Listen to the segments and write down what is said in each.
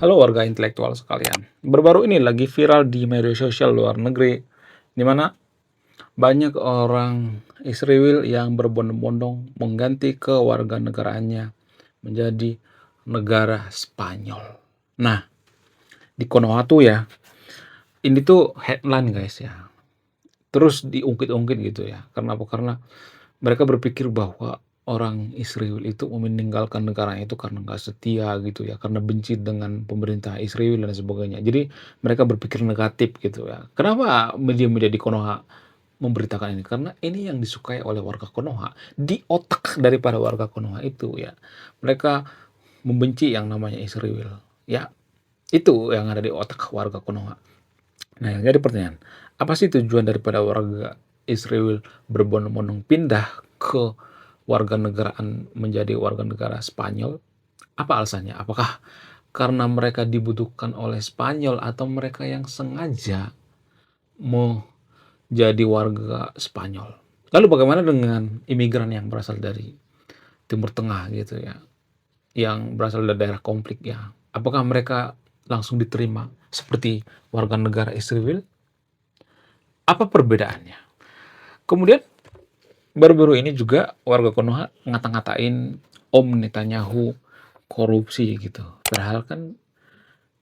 Halo warga intelektual sekalian. Baru-baru ini lagi viral di media sosial luar negeri, di mana banyak orang Israel yang berbondong-bondong mengganti kewarganegaraannya menjadi negara Spanyol. Nah, di Konoha tuh ya, ini tuh headline guys ya. Terus diungkit-ungkit gitu ya. Karena apa? Karena mereka berpikir bahwa orang Israel itu meninggalkan negaranya itu karena nggak setia gitu ya, karena benci dengan pemerintah Israel dan sebagainya. Jadi mereka berpikir negatif gitu ya. Kenapa media-media di Konoha memberitakan ini? Karena ini yang disukai oleh warga Konoha. Di otak daripada warga Konoha itu ya, mereka membenci yang namanya Israel. Ya, itu yang ada di otak warga Konoha. Nah, yang jadi pertanyaan, apa sih tujuan daripada warga Israel berbondong-bondong pindah ke warga negaraan menjadi warga negara Spanyol? Apa alasannya? Apakah karena mereka dibutuhkan oleh Spanyol atau mereka yang sengaja mau jadi warga Spanyol? Lalu bagaimana dengan imigran yang berasal dari Timur Tengah gitu ya, yang berasal dari daerah konflik ya? Apakah mereka langsung diterima seperti warga negara Israel? Apa perbedaannya? Kemudian baru-baru ini juga warga Konoha ngata-ngatain Om Netanyahu korupsi gitu. Padahal kan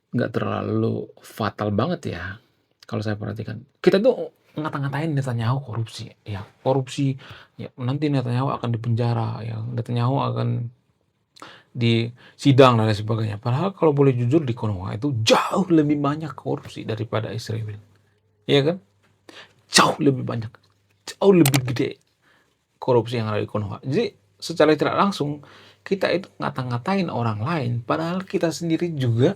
nggak terlalu fatal banget ya kalau saya perhatikan. Kita tuh ngata-ngatain Netanyahu korupsi, ya korupsi, ya nanti Netanyahu akan dipenjara, ya Netanyahu akan disidang dan lain sebagainya. Padahal kalau boleh jujur di Konoha itu jauh lebih banyak korupsi daripada Israel, iya kan? Jauh lebih banyak, jauh lebih gede korupsi yang ada di Konoha. Jadi secara tidak langsung kita itu ngata-ngatain orang lain, padahal kita sendiri juga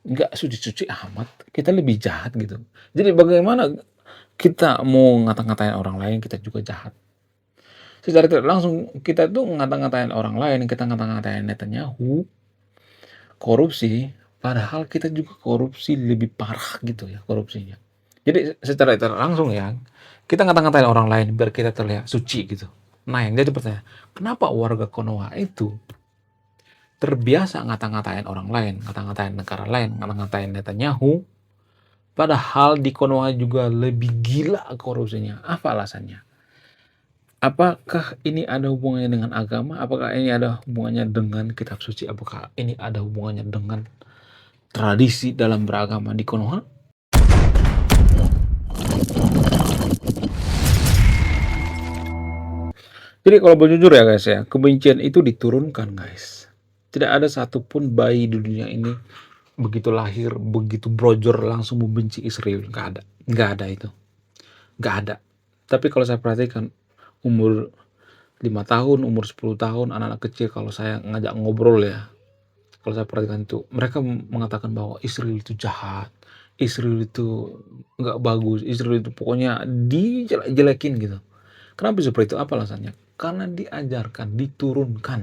nggak suci-suci amat. Kita lebih jahat gitu. Jadi bagaimana kita mau ngata-ngatain orang lain, kita juga jahat. Secara tidak langsung kita tuh ngata-ngatain orang lain, kita ngata-ngatain Netanyahu korupsi, padahal kita juga korupsi lebih parah gitu ya korupsinya. Jadi secara tidak langsung ya, kita ngata-ngatain orang lain biar kita terlihat suci gitu. Nah yang jadi pertanyaan, kenapa warga Konoha itu terbiasa ngata-ngatain orang lain, ngata-ngatain negara lain, ngata-ngatain Netanyahu, padahal di Konoha juga lebih gila korupsinya. Apa alasannya? Apakah ini ada hubungannya dengan agama? Apakah ini ada hubungannya dengan kitab suci? Apakah ini ada hubungannya dengan tradisi dalam beragama di Konoha? Jadi kalau berjujur ya guys ya, kebencian itu diturunkan guys. Tidak ada satupun bayi di dunia ini begitu lahir, begitu brojor langsung membenci Israel. Nggak ada. Nggak ada itu. Nggak ada. Tapi kalau saya perhatikan, umur 5 tahun, umur 10 tahun, anak-anak kecil kalau saya ngajak ngobrol ya, kalau saya perhatikan itu, mereka mengatakan bahwa Israel itu jahat, Israel itu nggak bagus, Israel itu pokoknya dijelek-jelekin gitu. Kenapa seperti itu? Apa alasannya? Karena diajarkan, diturunkan.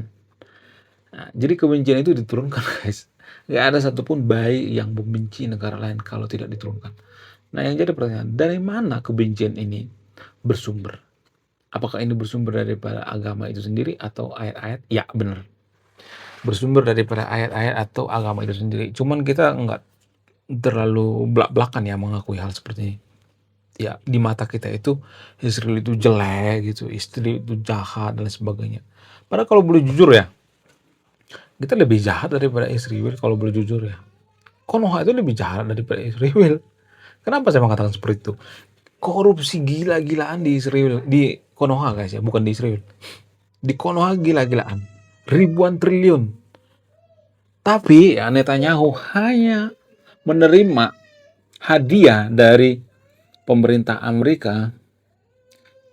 Nah, jadi kebencian itu diturunkan guys. Nggak ada satupun bayi yang membenci negara lain kalau tidak diturunkan. Nah yang jadi pertanyaan, dari mana kebencian ini bersumber? Apakah ini bersumber daripada agama itu sendiri atau ayat-ayat? Ya benar, bersumber daripada ayat-ayat atau agama itu sendiri. Cuman kita nggak terlalu belak-belakan ya mengakui hal seperti ini. Ya di mata kita itu Israel itu jelek gitu, istri itu jahat dan sebagainya. Padahal kalau boleh jujur ya, kita lebih jahat daripada Israel kalau boleh jujur ya. Konoha itu lebih jahat daripada Israel. Kenapa saya mengatakan seperti itu? Korupsi gila-gilaan di Israel, di Konoha guys ya, bukan di Israel. Di Konoha gila-gilaan, ribuan triliun. Tapi ya Netanyahu hanya menerima hadiah dari pemerintah Amerika,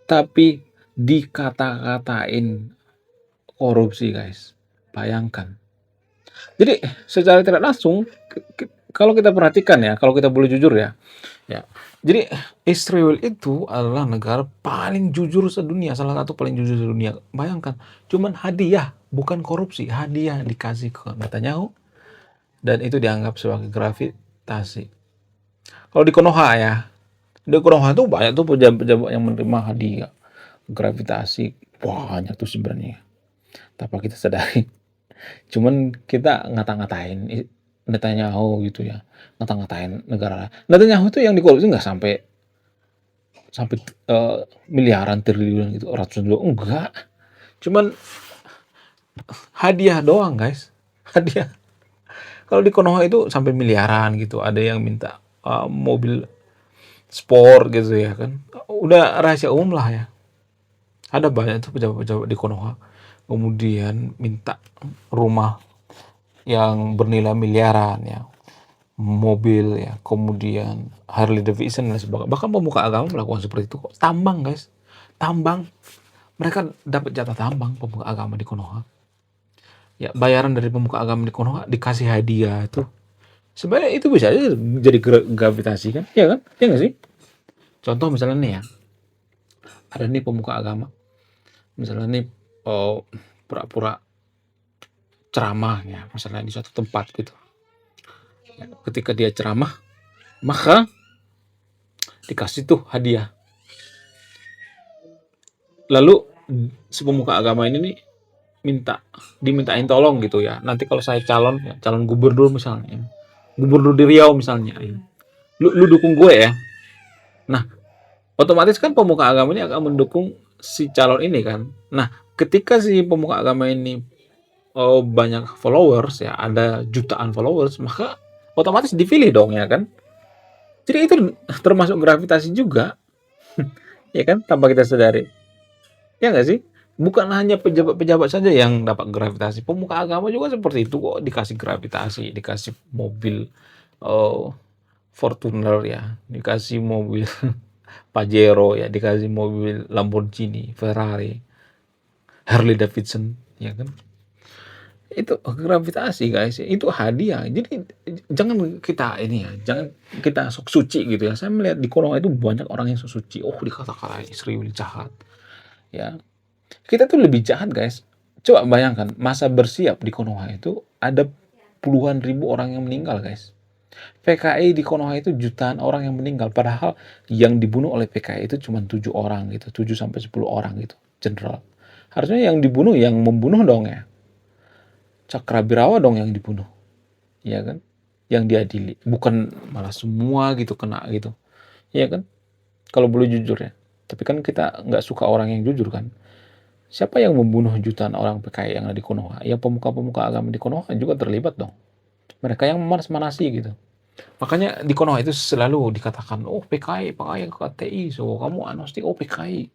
tapi dikata-katain korupsi guys. Bayangkan. Jadi secara tidak langsung kalau kita perhatikan ya, kalau kita boleh jujur ya, ya. Jadi Israel itu adalah negara paling jujur sedunia, salah satu paling jujur sedunia. Bayangkan, cuman hadiah, bukan korupsi, hadiah dikasih ke Netanyahu dan itu dianggap sebagai gravitasi. Kalau di Konoha ya, di Konoha tuh banyak tuh pejabat-pejabat yang menerima hadiah gravitasi, banyak tuh sebenarnya tanpa kita sadari. Cuman kita ngata-ngatain Netanyahu gitu ya, ngata-ngatain negara. Netanyahu itu yang dikorupsi nggak sampai sampai miliaran, triliun gitu, ratusan juta, enggak. Cuman hadiah doang, guys. Hadiah. Kalau di Konoha itu sampai miliaran gitu. Ada yang minta mobil sport gitu ya kan. Udah rahasia umum lah ya. Ada banyak tuh pejabat-pejabat di Konoha. Kemudian minta rumah yang bernilai miliaran ya, mobil ya, kemudian Harley Davidson dan sebagainya. Bahkan pemuka agama melakukan seperti itu kok. Tambang, guys. Tambang. Mereka dapat jatah tambang pemuka agama di Konoha. Ya, bayaran dari pemuka agama di Konoha dikasih hadiah itu. Sebenarnya itu bisa aja jadi gravitasi kan? Iya kan? Iya nggak sih? Contoh misalnya nih ya, ada nih pemuka agama, misalnya nih oh, pura-pura ceramah ya, misalnya di suatu tempat gitu. Ya, ketika dia ceramah, maka dikasih tuh hadiah. Lalu si pemuka agama ini nih dimintain tolong gitu ya. Nanti kalau saya calon ya, calon gubernur misalnya, ya. Gubernur di Riau misalnya, ya. Lu dukung gue ya. Nah, otomatis kan pemuka agama ini akan mendukung si calon ini kan. Nah, ketika si pemuka agama ini banyak followers ya, ada jutaan followers, maka otomatis dipilih dong ya kan. Jadi itu termasuk gravitasi juga, ya kan, tanpa kita sadari. Ya nggak sih? Bukan hanya pejabat-pejabat saja yang dapat gravitasi, pemuka agama juga seperti itu kok, dikasih gravitasi, dikasih mobil eh, Fortuner ya, dikasih mobil Pajero ya, dikasih mobil Lamborghini, Ferrari, Harley Davidson, ya kan? Itu gravitasi guys, itu hadiah. Jadi jangan kita ini ya, jangan kita sok suci gitu ya. Saya melihat di Konoha itu banyak orang yang sok suci. Oh, dikata-katain Sri jahat. Ya, kita tuh lebih jahat guys. Coba bayangkan, masa bersiap di Konoha itu ada puluhan ribu orang yang meninggal guys. PKI di Konoha itu jutaan orang yang meninggal. Padahal yang dibunuh oleh PKI itu cuma 7 orang gitu. 7 sampai 10 orang gitu. Jenderal. Harusnya yang dibunuh, yang membunuh dong ya. Cakrabirawa dong yang dibunuh. Ya kan? Yang diadili. Bukan malah semua gitu kena gitu. Ya kan? Kalau boleh jujur ya. Tapi kan kita nggak suka orang yang jujur kan. Siapa yang membunuh jutaan orang PKI yang ada di Konoha? Ya pemuka-pemuka agama di Konoha juga terlibat dong. Mereka yang memanas-manasi gitu. Makanya di Konoha itu selalu dikatakan, oh PKI, PKI KTI, so kamu agnostik, oh PKI.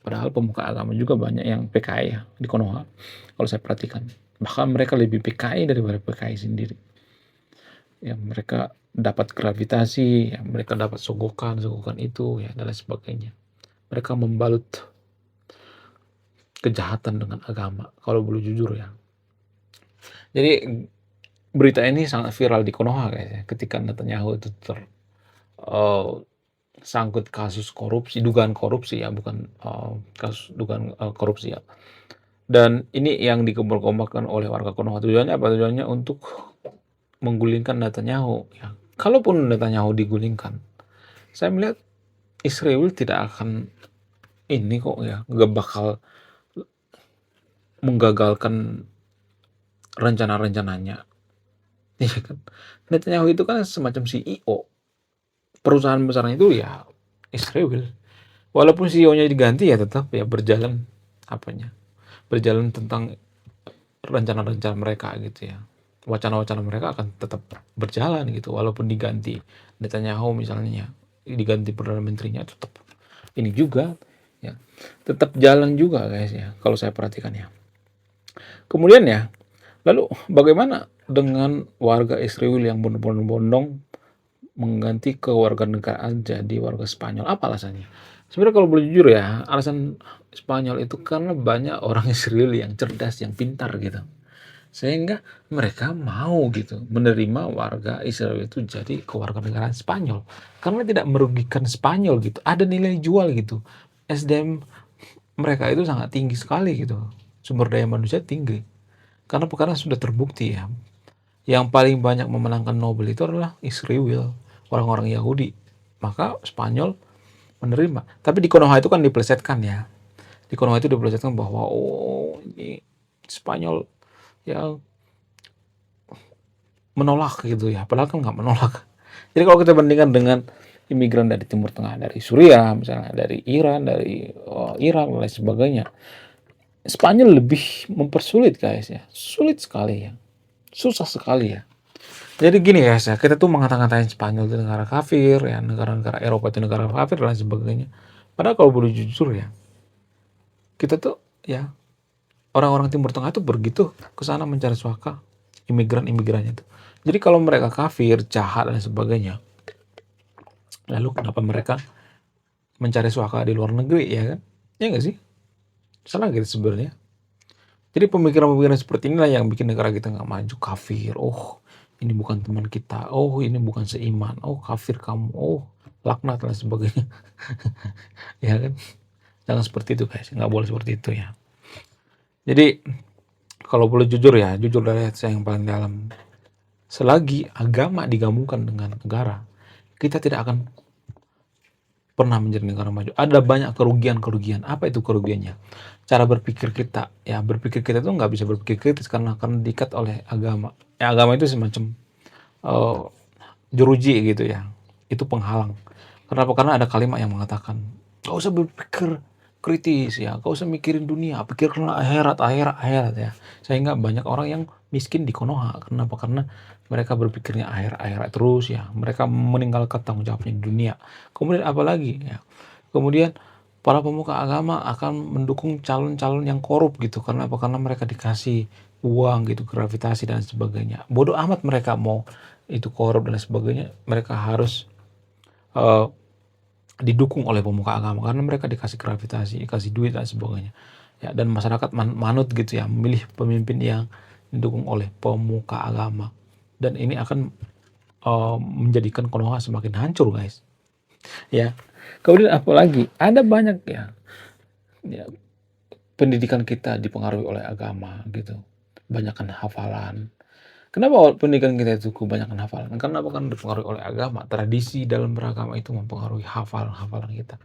Padahal pemuka agama juga banyak yang PKI ya di Konoha. Kalau saya perhatikan, bahkan mereka lebih PKI daripada PKI sendiri. Ya mereka dapat gravitasi, ya mereka dapat sogokan, sogokan itu, ya dan lain sebagainya. Mereka membalut kejahatan dengan agama, kalau boleh jujur ya. Jadi berita ini sangat viral di Konoha guys ya, ketika Netanyahu itu sangkut kasus korupsi, dugaan korupsi ya, bukan kasus dugaan korupsi ya. Dan ini yang dikembang-kembangkan oleh warga Konoha. Tujuannya apa? Tujuannya untuk menggulingkan Netanyahu. Ya. Kalaupun Netanyahu digulingkan, saya melihat Israel tidak akan ini kok ya, nggak bakal menggagalkan rencana-rencananya. Iya kan? Netanyahu itu kan semacam CEO. Perusahaan besarnya itu ya Israel. Walaupun CEO-nya diganti ya tetap ya berjalan apanya? Berjalan tentang rencana-rencana mereka gitu ya. Wacana-wacana mereka akan tetap berjalan gitu walaupun diganti. Netanyahu misalnya diganti perdana menterinya tetap ini juga ya. Tetap jalan juga guys ya kalau saya perhatikan ya. Kemudian ya, lalu bagaimana dengan warga Israel yang berbondong-bondong mengganti kewarganegaraan jadi warga Spanyol? Apa alasannya? Sebenarnya kalau boleh jujur ya, alasan Spanyol itu karena banyak orang Israel yang cerdas, yang pintar gitu. Sehingga mereka mau gitu menerima warga Israel itu jadi kewarganegaraan Spanyol. Karena tidak merugikan Spanyol gitu. Ada nilai jual gitu. SDM mereka itu sangat tinggi sekali gitu. Sumber daya manusia tinggi. Karena sudah terbukti ya. Yang paling banyak memenangkan Nobel itu adalah Israel, orang-orang Yahudi. Maka Spanyol menerima. Tapi di Konoha itu kan dipelesetkan ya. Di Konoha itu dipelesetkan bahwa oh ini Spanyol yang menolak gitu ya, padahal kan nggak menolak. Jadi kalau kita bandingkan dengan imigran dari Timur Tengah, dari Suriah misalnya, dari Iran, dari Irak dan lain sebagainya, Spanyol lebih mempersulit guys ya, sulit sekali ya, susah sekali ya. Jadi gini guys ya, kita tuh mengata-ngatain Spanyol itu negara kafir ya, negara-negara Eropa itu negara kafir dan lain sebagainya. Padahal kalau boleh jujur ya, kita tuh ya orang-orang Timur Tengah itu begitu ke sana mencari suaka imigran-imigrannya itu. Jadi kalau mereka kafir, jahat dan sebagainya, lalu kenapa mereka mencari suaka di luar negeri ya kan? Ya nggak sih? Salah gitu sebenarnya. Jadi pemikiran-pemikiran seperti inilah yang bikin negara kita nggak maju, kafir. Oh, ini bukan teman kita. Oh, ini bukan seiman. Oh, kafir kamu. Oh, laknat dan sebagainya. Ya kan? Jangan seperti itu guys. Nggak boleh seperti itu ya. Jadi kalau boleh jujur ya, jujur dari hati saya yang paling dalam. Selagi agama digabungkan dengan negara, kita tidak akan pernah menjadi negara maju. Ada banyak kerugian-kerugian. Apa itu kerugiannya? Cara berpikir kita. Ya, berpikir kita itu nggak bisa berpikir kritis karena diikat oleh agama. Ya, agama itu semacam eh, jeruji gitu ya. Itu penghalang. Kenapa? Karena ada kalimat yang mengatakan, gak usah berpikir kritis ya, gak usah mikirin dunia, pikirkanlah akhirat, akhirat, akhirat ya. Sehingga banyak orang yang miskin di Konoha. Kenapa? Karena mereka berpikirnya akhirat, akhirat terus ya. Mereka meninggalkan tanggung jawabnya di dunia. Kemudian apalagi ya? Kemudian para pemuka agama akan mendukung calon-calon yang korup gitu. Karena apa? Karena mereka dikasih uang gitu, gravitasi dan sebagainya. Bodoh amat mereka mau itu korup dan sebagainya. Mereka harus eh, didukung oleh pemuka agama karena mereka dikasih gravitasi, dikasih duit dan sebagainya. Ya, dan masyarakat manut gitu ya, memilih pemimpin yang didukung oleh pemuka agama. Dan ini akan menjadikan Konoha semakin hancur, guys. Ya. Kemudian apalagi ada banyak ya, ya pendidikan kita dipengaruhi oleh agama gitu. Banyakkan hafalan. Kenapa pendidikan kita itu kebanyakan hafalan? Karena bukan dipengaruhi oleh agama. Tradisi dalam beragama itu mempengaruhi hafalan kita.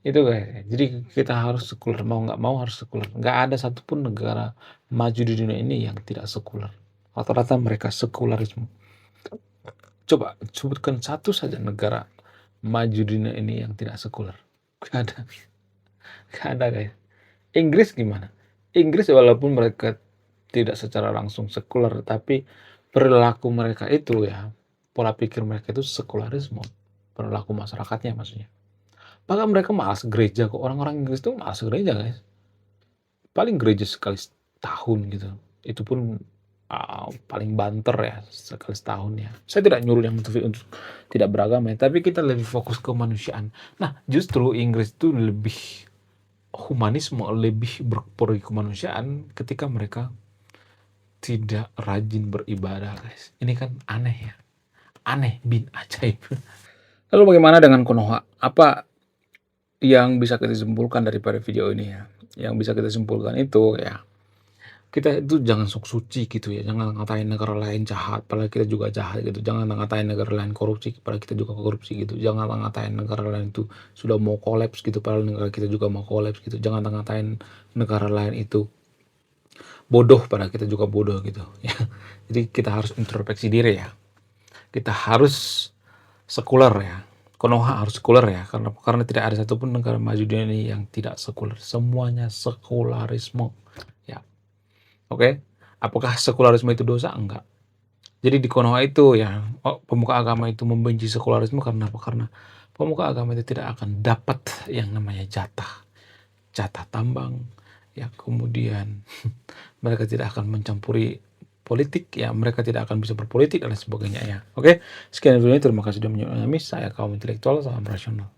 Itu guys. Jadi kita harus sekuler, mau nggak mau harus sekuler. Nggak ada satupun negara maju di dunia ini yang tidak sekuler. Rata-rata mereka sekularisme. Coba sebutkan satu saja negara maju di dunia ini yang tidak sekuler. Nggak ada, nggak ada guys. Inggris gimana? Inggris walaupun mereka tidak secara langsung sekuler, tapi perilaku mereka itu ya, pola pikir mereka itu sekularisme. Perilaku masyarakatnya maksudnya. Bahkan mereka malas gereja kok. Orang-orang Inggris tuh malas gereja guys. Paling gereja sekali setahun gitu. Itu pun paling banter ya sekali setahun ya. Saya tidak nyuruh yang untuk tidak beragama ya, tapi kita lebih fokus ke kemanusiaan. Nah, justru Inggris itu lebih humanisme, lebih berperi kemanusiaan ketika mereka tidak rajin beribadah, guys. Ini kan aneh ya. Aneh bin ajaib. Lalu bagaimana dengan Konoha? Apa yang bisa kita simpulkan daripada video ini ya? Yang bisa kita simpulkan itu ya, kita itu jangan sok suci gitu ya, jangan ngatain negara lain jahat padahal kita juga jahat gitu, jangan ngatain negara lain korupsi padahal kita juga korupsi gitu, jangan ngatain negara lain itu sudah mau kolaps gitu padahal negara kita juga mau kolaps gitu, jangan ngatain negara lain itu bodoh padahal kita juga bodoh gitu ya. Jadi kita harus introspeksi diri ya, kita harus sekuler ya. Konoha harus sekuler ya, karena tidak ada satupun negara maju dunia ini yang tidak sekuler, semuanya sekularisme ya. Oke, apakah sekularisme itu dosa? Enggak. Jadi di Konoha itu ya, pemuka agama itu membenci sekularisme karena apa? Karena pemuka agama itu tidak akan dapat yang namanya jatah tambang, ya kemudian mereka tidak akan mencampuri politik, ya mereka tidak akan bisa berpolitik dan lain sebagainya ya. Oke, sekian dulu, terima kasih sudah menonton. Saya kaum intelektual, salam rasional.